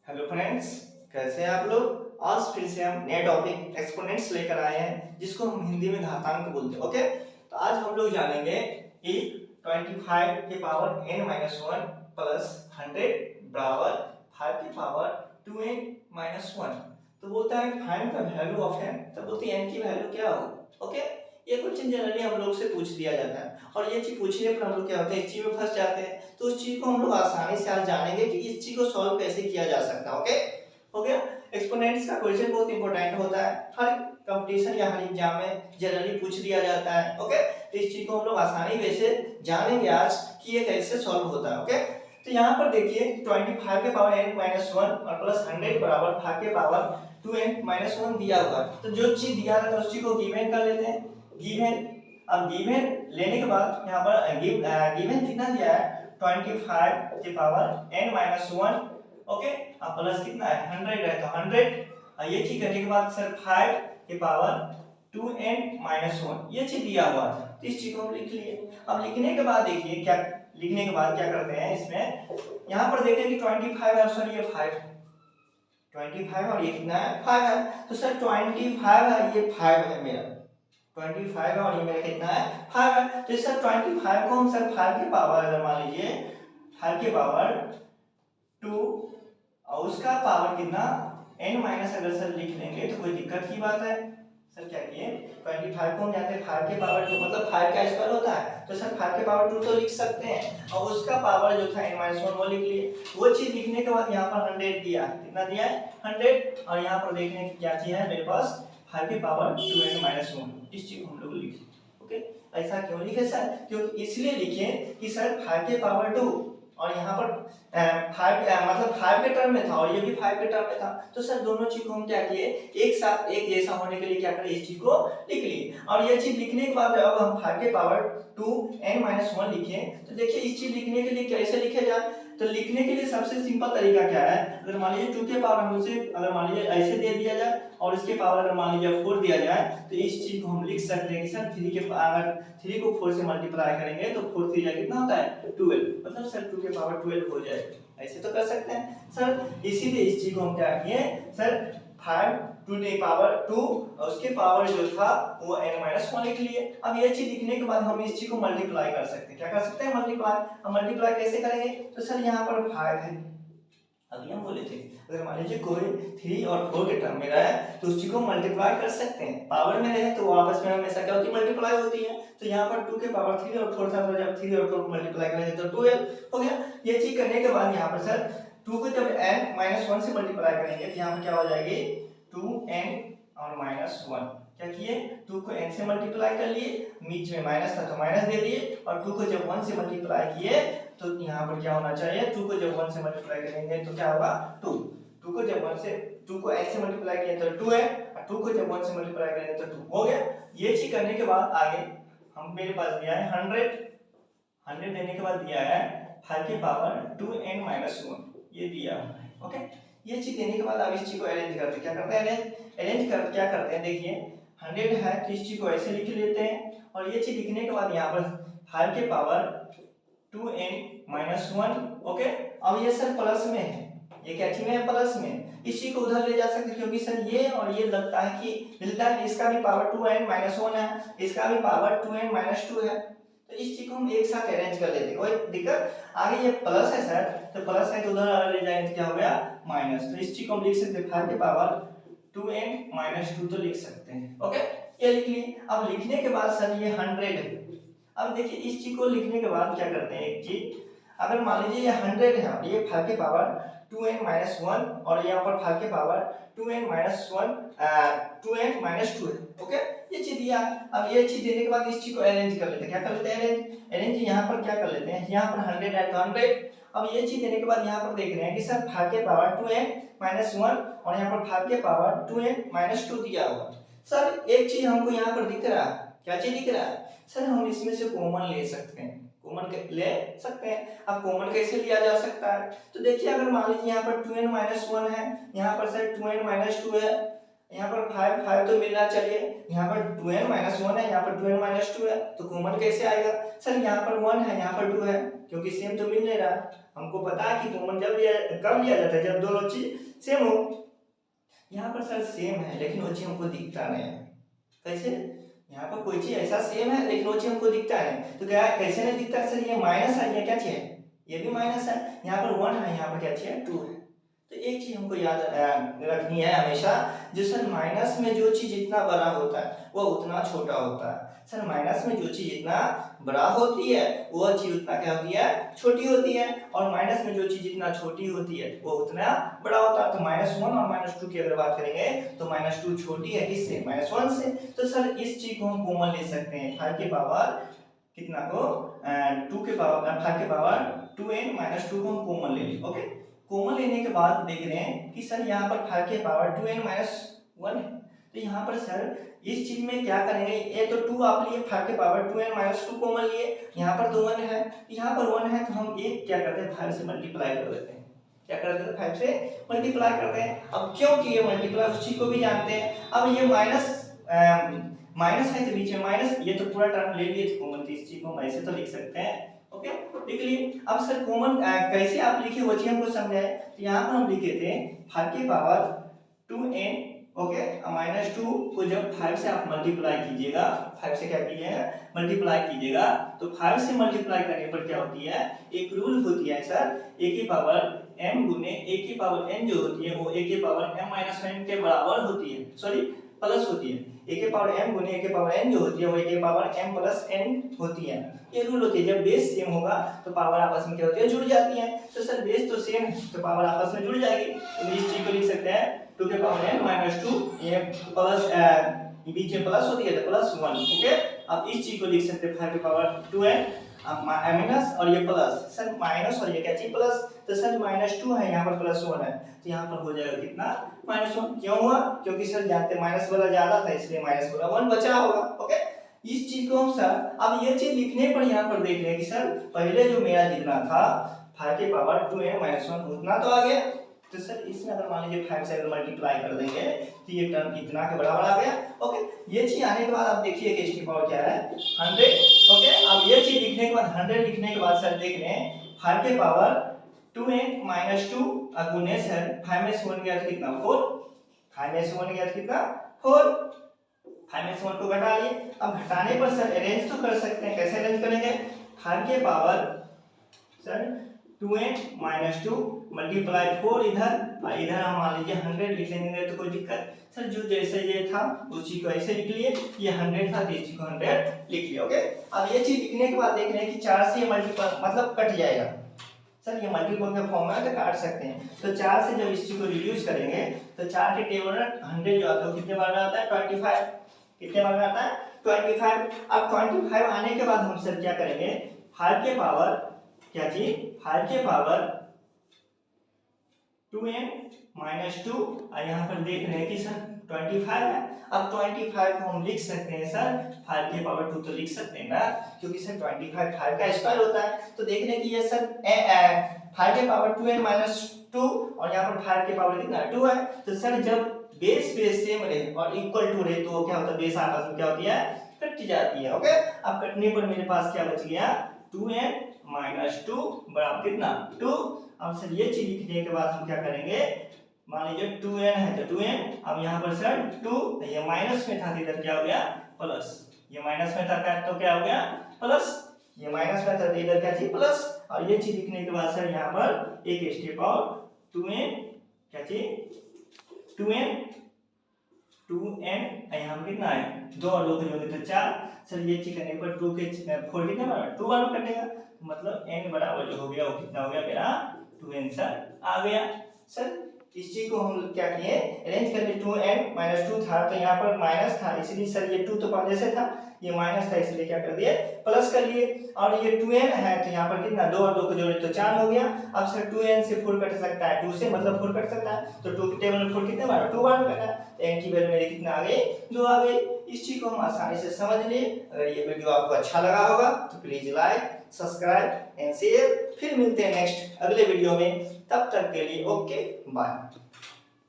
Hello friends, कैसे हैं आप लोग। आज फिर से हम नए टॉपिक एक्सपोनेंट्स लेकर आए हैं जिसको हम हिंदी में घातांक बोलते हैं। ओके, तो आज हम लोग जानेंगे कि 25 के power n minus one plus 100 बराबर 5 के पावर 2n माइनस वन। तो बोलता है find the value of n, तो बोलते हैं n की वैल्यू क्या हो। ओके, ये क्वेश्चन जनरली हम लोग से पूछ लिया जाता है और ये चीज पूछने पर हम लोग क्या होता है, इस चीज में फंस जाते हैं। तो उस चीज को हम लोग आसानी से आज जानेंगे कि इस चीज को सॉल्व कैसे किया जा सकता है। ओके, हो गया। एक्सपोनेंट्स का क्वेश्चन बहुत इंपॉर्टेंट होता है, हर कंपटीशन या हर एग्जाम में जनरली पूछ लिया जाता है। ओके, तो इस चीज को हम लोग आसानी वैसे जानेंगे आज कि ये कैसे सॉल्व होता है। ओके, तो यहाँ पर देखिए 25 के पावर n माइनस वन और प्लस 100 बराबर 5 के पावर 2n माइनस वन दिया हुआ है। तो जो चीज दिया था उस चीज को गिवन कर लेते हैं। गिवन, अब गिवन लेने के बाद यहाँ पर गिवन कितना दिया है 25 के power n minus one. Okay, अब प्लस कितना है 100 है, तो 100 ये चीज करने के बाद सर 5 के पावर 2n माइनस वन ये चीज दिया हुआ था, तो इस चीज को हम लिख लिए। अब लिखने के बाद देखिए क्या, लिखने के बाद क्या करते हैं, इसमें यहाँ पर देखते हैं कि 25 है, सॉरी ये 5 है, 25 और ये कितना है 5 है। तो सर 25 है, ये 5 है मेरा 25 है और ये मेरा कितना है 5 है। तो सर 25 को हम सर 5 के पावर, अगर मान लीजिए 5 के पावर 2 और उसका पावर कितना n माइनस, अगर सर लिख लेंगे तो कोई दिक्कत की बात है। सर क्या किए 25 को हम जानते हैं 5 के पावर 2 मतलब 5 का स्क्वायर होता है, तो सर 5 के पावर 2 तो लिख सकते हैं और उसका पावर जो था n माइनस वन वो लिख लिए। वो चीज लिखने के बाद यहाँ पर 100 दिया, कितना दिया है 100, और यहाँ पर देखने की क्या चीज है मेरे पास 5 के पावर 2n माइनस वन, इस चीज को हम लोग लिखे। ओके, ऐसा क्यों लिखे सर, क्योंकि इसलिए लिखे कि सर 5 के पावर 2 और यहाँ पर 5 मतलब 5 के टर्म में था और ये भी 5 के टर्म में था, तो सर दोनों चीज को हम क्या किए एक साथ एक जैसा होने के लिए क्या करें, इस चीज को लिख लिए। और ये चीज लिखने के बाद अब हम 5 के पावर 2n माइनस वन लिखे, तो देखिए इस चीज लिखने के लिए कैसे लिखे जाए। तो लिखने के लिए सबसे सिंपल तरीका क्या है, अगर मान लीजिए 2 के पावर हमसे अगर मान लीजिए ऐसे दे दिया जाए और इसके पावर अगर मान लीजिए 4 दिया जाए, तो इस चीज को हम लिख सकते हैं कि सर 3 के अगर 3 को 4 से मल्टीप्लाई करेंगे तो 4 3 जा कितना होता है 12, मतलब सर 2 के पावर 12 हो जाएगा। ऐसे तो कर सकते हैं सर, इसीलिए इस चीज को हम क्या किए सर 5 टू द पावर 2 और उसके पावर जो था वो n माइनस वन लिख लिए। अब ये चीज लिखने के बाद हम इस चीज को मल्टीप्लाई कर सकते हैं, क्या कर सकते हैं मल्टीप्लाई। अब मल्टीप्लाई कैसे करेंगे, तो सर यहाँ पर 5 है, अभी हम बोले थे अगर मान लीजिए कोई 3 और 4 के टर्म में रहा है तो उस चीज को मल्टीप्लाई कर सकते हैं। पावर में रहे तो आपस में हमेशा क्या होती है मल्टीप्लाई होती है। तो यहाँ पर 2 के पावर 3 और 4 था, तो जब 3 और 4 को मल्टीप्लाई करेंगे तो 12 हो गया। ये चीज करने के बाद यहाँ पर सर 2 को जब n माइनस वन से मल्टीप्लाई करेंगे तो यहाँ पर क्या हो जाएगी 2n और माइनस वन। क्या किए 2 को n से मल्टीप्लाई कर लिए, बीच में माइनस था तो माइनस दे दिए, और 2 को जब 1 से मल्टीप्लाई किए तो यहाँ पर क्या होना चाहिए 2 को जब 1 से मल्टीप्लाई करेंगे तो क्या होगा 2, 2 को जब 1 से 2 को n से मल्टीप्लाई किए तो 2 है, और 2 को जब 1 से मल्टीप्लाई करेंगे तो 2 हो गया। ये चीज करने के बाद आगे हम मेरे पास दिया है 100 देने के बाद दिया है 5 के पावर 2n माइनस वन, ये दिया है। ओके, ये चीज देने के बाद अब इस चीज को अरेंज करते हैं, क्या करते हैं अरेंज कर क्या करते हैं, देखिए 100 है तो इस चीज को ऐसे लिख लेते हैं, और ये चीज लिखने के बाद यहाँ पर 5 के power 2n minus one. Okay, अब ये सर प्लस में है, ये क्या चीज है प्लस में, इसी को उधर ले जा सकते क्योंकि सर ये और ये लगता है कि मिलता है, इसका भी पावर 2n माइनस वन है, इसका भी पावर 2n माइनस टू है, तो इस चीज को हम एक साथ अरेंज कर लेते हैं, कोई दिक्कत। आगे ये प्लस है सर, तो प्लस है तो उधर ले जाएंगे तो क्या हो गया माइनस, तो इस चीज को हम लिख सकते हैं 5 के पावर 2n माइनस टू तो लिख सकते हैं। ओके, ये लिख लिए। अब लिखने के बाद सर ये 100 है, अब देखिए इस चीज को लिखने के बाद क्या करते हैं एक चीज, अगर मान लीजिए ये 100 है और ये 5 के पावर 2n माइनस वन और यहाँ पर 5 के power 2n minus one 2n minus two है। ओके, ये चीज दिया। अब ये चीज देने के बाद इस चीज को अरेंज कर लेते हैं, क्या कर लेते हैं अरेंज यहाँ पर क्या कर लेते हैं, यहाँ पर 100 है तो 100। अब ये चीज देने के बाद यहाँ पर देख रहे हैं कि सर 5 के पावर 2n माइनस वन और यहाँ पर 5 के पावर 2n माइनस टू दिया हुआ। सर एक चीज हमको यहाँ पर दिख रहा है, क्या चीज दिख रहा है सर, हम इसमें से कॉमन ले सकते हैं, कॉमन ले सकते हैं। अब कॉमन कैसे लिया जा सकता है, तो देखिए अगर मान लीजिए यहाँ पर 2n माइनस वन है, यहाँ पर सर 2n माइनस टू है, यहाँ पर 5 तो मिलना चाहिए, यहाँ पर 2n माइनस वन है, यहाँ पर 2n माइनस टू है, तो कॉमन कैसे आएगा सर, यहाँ पर 1 है यहाँ पर 2 है, क्योंकि सेम तो मिल नहीं रहा। हमको पता है कि कॉमन कब लिया जाता है, जब दोनों चीज सेम हो। यहाँ पर सर सेम है लेकिन वो चीज हमको दिखता नहीं है। कैसे? यहाँ पर कोई चीज ऐसा सेम है लेकिन वो चीज हमको दिखता है, तो क्या कैसे नहीं दिखता सर? ये माइनस है, ये क्या चीज है? ये भी माइनस है। यहाँ पर 1 है, यहाँ पर क्या चीज है? 2 है। तो एक चीज हमको याद रखनी है हमेशा, जो सर माइनस में जो चीज जितना बड़ा होता है वो उतना छोटा होता है। सर माइनस में जो चीज जितना बड़ा होती है वो चीज उतना क्या होती है? छोटी होती है। और माइनस में जो चीज जितना छोटी होती है वो उतना बड़ा होता है। तो -1 और -2 की अगर बात करेंगे तो -2 छोटी है किससे? -1 से। तो सर इस चीज को हम कॉमन ले सकते हैं, 5 के पावर कितना को 2 के पावर 5 के पावर 2n - 2 को हम कॉमन ले लें। ओके, कॉमन लेने के बाद देख रहे हैं कि सर यहाँ पर 5 के पावर 2n - 1 है। तो यहाँ पर सर इस चीज में क्या करेंगे, ये तो 2 आप लिए, 5 के पावर 2n - 2 कॉमन लिए, यहाँ पर तो 1 है, यहाँ पर 1 है, तो हम एक क्या करते हैं 5 से मल्टीप्लाई कर देते हैं। क्या कर देते हैं? 5 से मल्टीप्लाई करते हैं। अब क्यों किए मल्टीप्लाई उस चीज को भी जानते हैं। अब ये माइनस है तो बीच में माइनस, ये तो पूरा टर्म ले लिए थे कॉमन, तो इस चीज को हम ऐसे तो लिख सकते हैं। ओके, लिख लिए। अब सर कॉमन कैसे आप लिखे वो चीज हमको समझाए। तो यहाँ पर हम लिखे थे 5 के पावर 2n, ओके, -2 को जब 5 से आप मल्टीप्लाई कीजिएगा, 5 से क्या कीजिएगा? मल्टीप्लाई कीजिएगा, तो 5 से मल्टीप्लाई करने पर क्या होती है? एक रूल होती है सर, a की पावर m गुने a की पावर n जो होती है वो a की पावर m - 1 के बराबर होती है, सॉरी प्लस होती है। a के पावर m गुने a के पावर n जो होती है वो a के पावर m प्लस n होती है। ये रूल होती है, जब बेस सेम होगा तो पावर आपस में क्या होती है? जुड़ जाती है। तो सर बेस तो सेम है तो पावर आपस में जुड़ जाएगी, तो इस चीज को लिख सकते हैं 2 के पावर n - 2, ये प्लस बीच में प्लस होती है तो +1। ओके, अब इस चीज को लिख सकते हैं 5 के पावर 2n माइनस और ये प्लस, सर माइनस और ये क्या चीज? प्लस। तो सर -2 है, यहाँ पर +1 है, तो यहाँ पर हो जाएगा कितना? -1। क्यों हुआ? क्योंकि सर जानते हैं माइनस वाला ज्यादा था इसलिए माइनस वाला 1 बचा होगा। ओके, इस चीज को हम सर अब ये चीज लिखने पर यहाँ पर देख रहे हैं कि सर पहले जो मेरा जितना था 5 के पावर 2n - 1 उतना तो आ गया। तो सर इसमें अगर मान लीजिए 5 से अगर मल्टीप्लाई कर देंगे तो ये टर्म इतना के बराबर आ गया। ओके, ये चीज आने के बाद आप देखिए कि इसकी पावर क्या है? 100। ओके, अब ये चीज लिखने के बाद 100 लिखने के बाद सर देख रहे हैं 5 के पावर 2n - 2 गुने सर 5 में से 1 गया तो कितना? 4। 5 में से 1 गया तो कितना? 4। 5 में से 1 को घटा लिए। अब घटाने पर सर अरेंज तो कर सकते हैं, कैसे अरेंज करेंगे? 5 के पावर सर 2n - 2 मल्टीप्लाई 4 इधर और इधर हम मान लीजिए 100 लिख लेंगे तो कोई दिक्कत। सर जो जैसे ये था उसी को ऐसे लिख लिए, ये 100 था तो इसी को 100 लिख लिया। ओके, अब ये चीज लिखने के बाद देख रहे हैं कि 4 से मल्टीप्लाई मतलब कट जाएगा। सर ये मल्टीपल का फॉर्म है तो काट सकते हैं, तो 4 से जब इस चीज को रिड्यूस करेंगे तो 4 के टेबल 100 जो आता है कितने बार में आता है? 25। कितने बार में आता है? 25। अब 25 आने के बाद हम सर क्या करेंगे? 5 के पावर क्या चीज? 5 के पावर 2n - 2 और यहाँ पर देख रहे हैं कि सर 25 है। अब 25 को हम लिख सकते हैं सर 5 के पावर 2 तो लिख सकते हैं ना, क्योंकि सर 25 5 का स्क्वायर होता है। तो देख रहे हैं कि ये सर 5 के पावर 2n - 2 और यहाँ पर 5 के पावर कितना? 2 है। तो सर जब बेस सेम रहे और इक्वल टू रहे तो क्या होता है? बेस आपस में क्या होती है? कट जाती है। ओके, अब कटने पर मेरे पास क्या बच गया? 2n - 2 बराबर कितना? 2। अब सर ये चीज लिखने के बाद हम क्या करेंगे? मान लीजिए 2n है तो 2n, अब यहाँ पर सर 2 ये माइनस में था तो इधर क्या हो गया? प्लस। ये माइनस में था तो क्या हो गया? प्लस। ये माइनस में था तो इधर क्या चीज? प्लस। और ये चीज लिखने के बाद सर यहाँ पर एक स्टेप और 2n क्या चीज? 2n यहाँ पर कितना है? 2 और 2 जोड़े तो 4। सर ये चीज करने पर 2 के 4 कितना बराबर? 2 बार कटेगा, मतलब n बराबर जो हो गया वो कितना हो गया मेरा? 2n सर आ गया। सर इस चीज को हम क्या किए? अरेंज कर लिए। 2n - 2 था तो यहाँ पर माइनस था इसलिए सर ये 2 तो पहले से था, ये माइनस था इसलिए क्या कर दिए? प्लस कर लिए। और ये 2n है तो यहाँ पर कितना? 2 और 2 को जोड़े तो 4 हो गया। अब सर 2n से 4 कट सकता है, 2 से मतलब 4 कट सकता है, तो 2 के टेबल में 4 कितने बार? 2 बार कटा है, तो n की वैल्यू मेरी कितना आ गई? 2 आ गई। इस चीज को हम आसानी से समझ लिए। अगर ये वीडियो आपको अच्छा लगा होगा तो please like, subscribe and share. फिर मिलते हैं नेक्स्ट अगले वीडियो में, तब तक के लिए ओके बाय।